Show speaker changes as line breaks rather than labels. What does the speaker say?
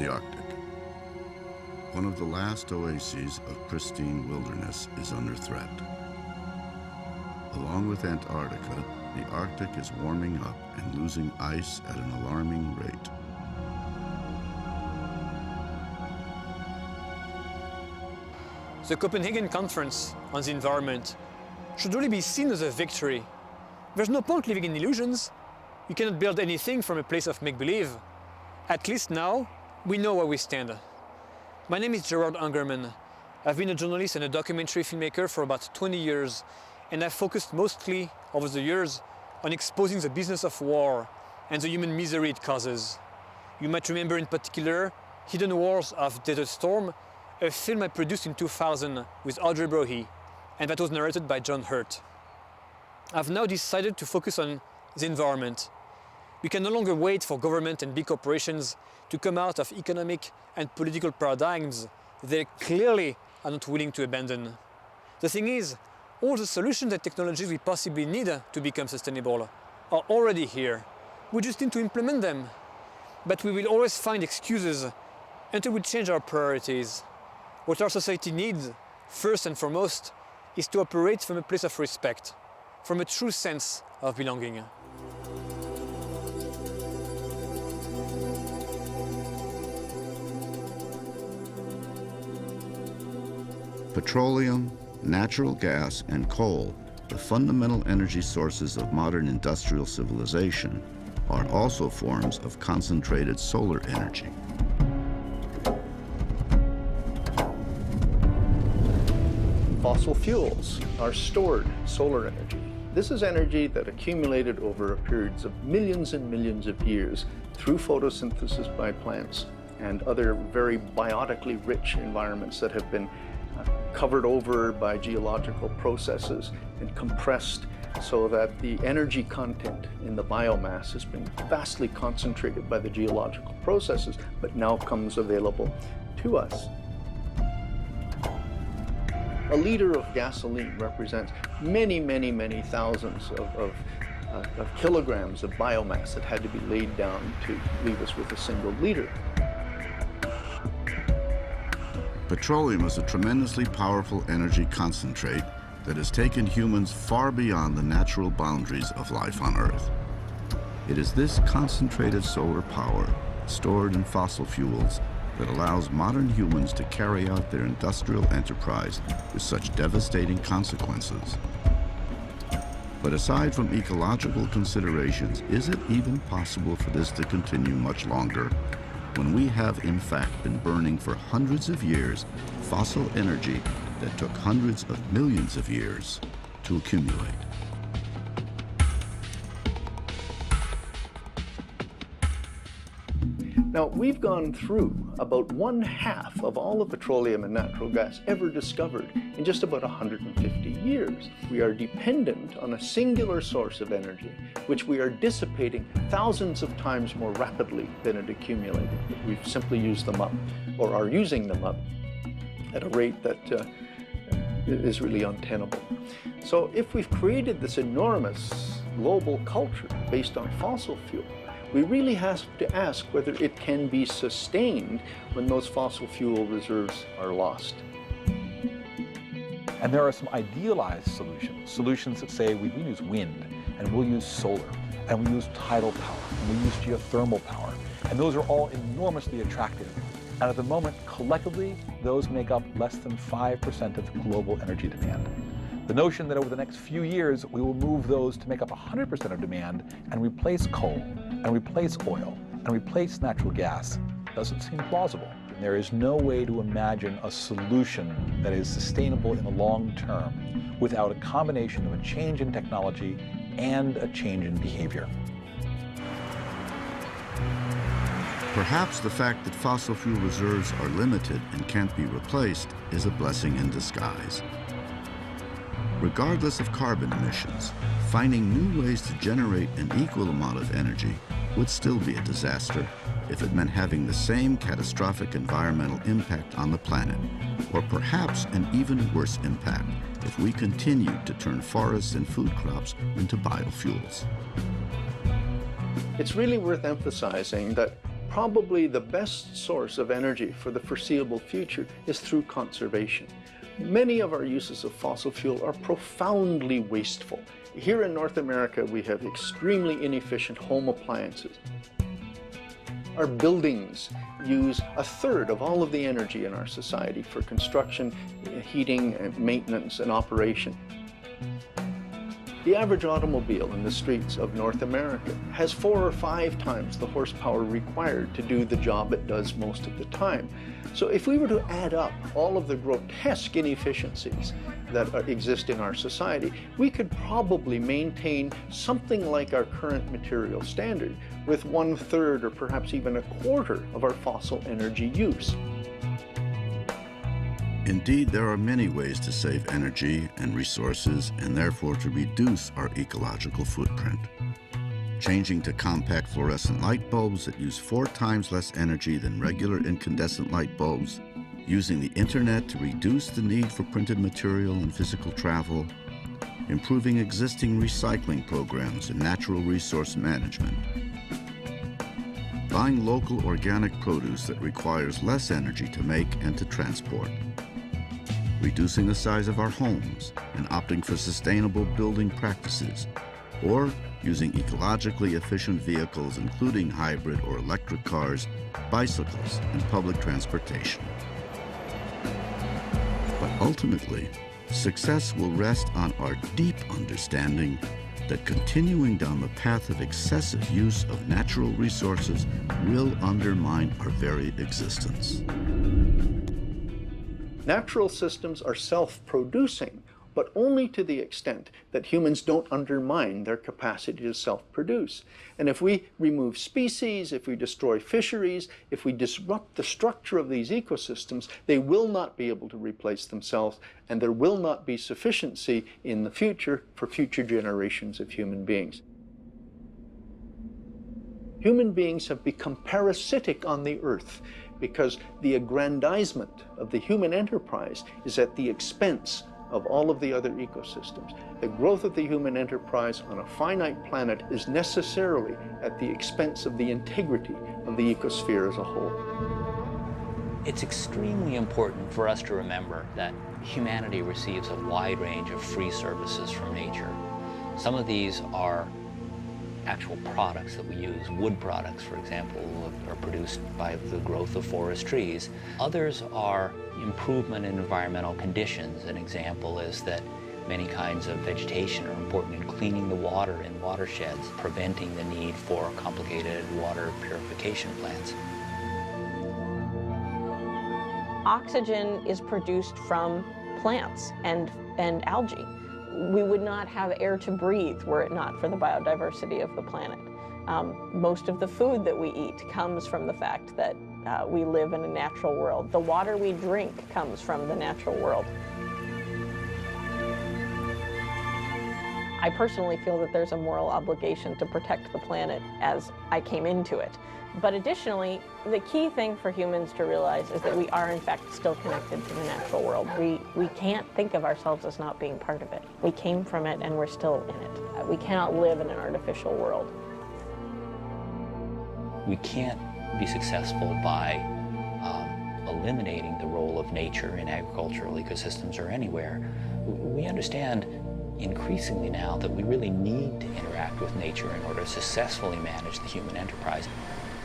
the Arctic. One of the last oases of pristine wilderness is under threat. Along with Antarctica, the Arctic is warming up and losing ice at an alarming rate.
The Copenhagen Conference on the Environment should really be seen as a victory. There's no point living in illusions. You cannot build anything from a place of make-believe. At least now, we know where we stand. My name is Gerard Ungerman. I've been a journalist and a documentary filmmaker for about 20 years, and I've focused mostly over the years on exposing the business of war and the human misery it causes. You might remember in particular Hidden Wars of Desert Storm, a film I produced in 2000 with Audrey Brohy, and that was narrated by John Hurt. I've now decided to focus on the environment. We can no longer wait for government and big corporations to come out of economic and political paradigms they clearly are not willing to abandon. The thing is, all the solutions and technologies we possibly need to become sustainable are already here. We just need to implement them. But we will always find excuses until we change our priorities. What our society needs, first and foremost, is to operate from a place of respect, from a true sense of belonging.
Petroleum, natural gas, and coal, the fundamental energy sources of modern industrial civilization, are also forms of concentrated solar energy.
Fossil fuels are stored solar energy. This is energy that accumulated over periods of millions and millions of years through photosynthesis by plants and other very biotically rich environments that have been covered over by geological processes and compressed so that the energy content in the biomass has been vastly concentrated by the geological processes, but now comes available to us. A liter of gasoline represents many, many, many thousands of kilograms of biomass that had to be laid down to leave us with a single liter.
Petroleum is a tremendously powerful energy concentrate that has taken humans far beyond the natural boundaries of life on Earth. It is this concentrated solar power, stored in fossil fuels, that allows modern humans to carry out their industrial enterprise with such devastating consequences. But aside from ecological considerations, is it even possible for this to continue much longer when we have in fact been burning for hundreds of years fossil energy that took hundreds of millions of years to accumulate?
Now, we've gone through about 1/2 of all the petroleum and natural gas ever discovered in just about 150 years. We are dependent on a singular source of energy, which we are dissipating thousands of times more rapidly than it accumulated. We've simply used them up, or are using them up, at a rate that is really untenable. So if we've created this enormous global culture based on fossil fuel, we really have to ask whether it can be sustained when those fossil fuel reserves are lost.
And there are some idealized solutions that say we use wind, and we'll use solar, and we use tidal power, and we use geothermal power, and those are all enormously attractive. And at the moment, collectively, those make up less than 5% of global energy demand. The notion that over the next few years, we will move those to make up 100% of demand and replace coal, and replace oil, and replace natural gas doesn't seem plausible. There is no way to imagine a solution that is sustainable in the long term without a combination of a change in technology and a change in behavior.
Perhaps the fact that fossil fuel reserves are limited and can't be replaced is a blessing in disguise. Regardless of carbon emissions, finding new ways to generate an equal amount of energy would still be a disaster if it meant having the same catastrophic environmental impact on the planet, or perhaps an even worse impact if we continued to turn forests and food crops into biofuels.
It's really worth emphasizing that probably the best source of energy for the foreseeable future is through conservation. Many of our uses of fossil fuel are profoundly wasteful. Here in North America, we have extremely inefficient home appliances. Our buildings use a third of all of the energy in our society for construction, heating, and maintenance and operation. The average automobile in the streets of North America has 4 or 5 times the horsepower required to do the job it does most of the time. So if we were to add up all of the grotesque inefficiencies that exist in our society, we could probably maintain something like our current material standard with 1/3 or perhaps even 1/4 of our fossil energy use.
Indeed, there are many ways to save energy and resources and therefore to reduce our ecological footprint. Changing to compact fluorescent light bulbs that use 4 times less energy than regular incandescent light bulbs, using the internet to reduce the need for printed material and physical travel, improving existing recycling programs and natural resource management, buying local organic produce that requires less energy to make and to transport, reducing the size of our homes and opting for sustainable building practices, or using ecologically efficient vehicles including hybrid or electric cars, bicycles, and public transportation. But ultimately, success will rest on our deep understanding that continuing down the path of excessive use of natural resources will undermine our very existence.
Natural systems are self-producing, but only to the extent that humans don't undermine their capacity to self-produce. And if we remove species, if we destroy fisheries, if we disrupt the structure of these ecosystems, they will not be able to replace themselves, and there will not be sufficiency in the future for future generations of human beings. Human beings have become parasitic on the earth because the aggrandizement of the human enterprise is at the expense of all of the other ecosystems. The growth of the human enterprise on a finite planet is necessarily at the expense of the integrity of the ecosphere as a whole.
It's extremely important for us to remember that humanity receives a wide range of free services from nature. Some of these are actual products that we use. Wood products, for example, are produced by the growth of forest trees. Others are improvement in environmental conditions. An example is that many kinds of vegetation are important in cleaning the water in watersheds, preventing the need for complicated water purification plants.
Oxygen is produced from plants and algae. We would not have air to breathe were it not for the biodiversity of the planet. Most of the food that we eat comes from the fact that we live in a natural world. The water we drink comes from the natural world. I personally feel that there's a moral obligation to protect the planet as I came into it. But additionally, the key thing for humans to realize is that we are in fact still connected to the natural world. We can't think of ourselves as not being part of it. We came from it and we're still in it. We cannot live in an artificial world.
We can't be successful by eliminating the role of nature in agricultural ecosystems or anywhere. We understand increasingly now that we really need to interact with nature in order to successfully manage the human enterprise.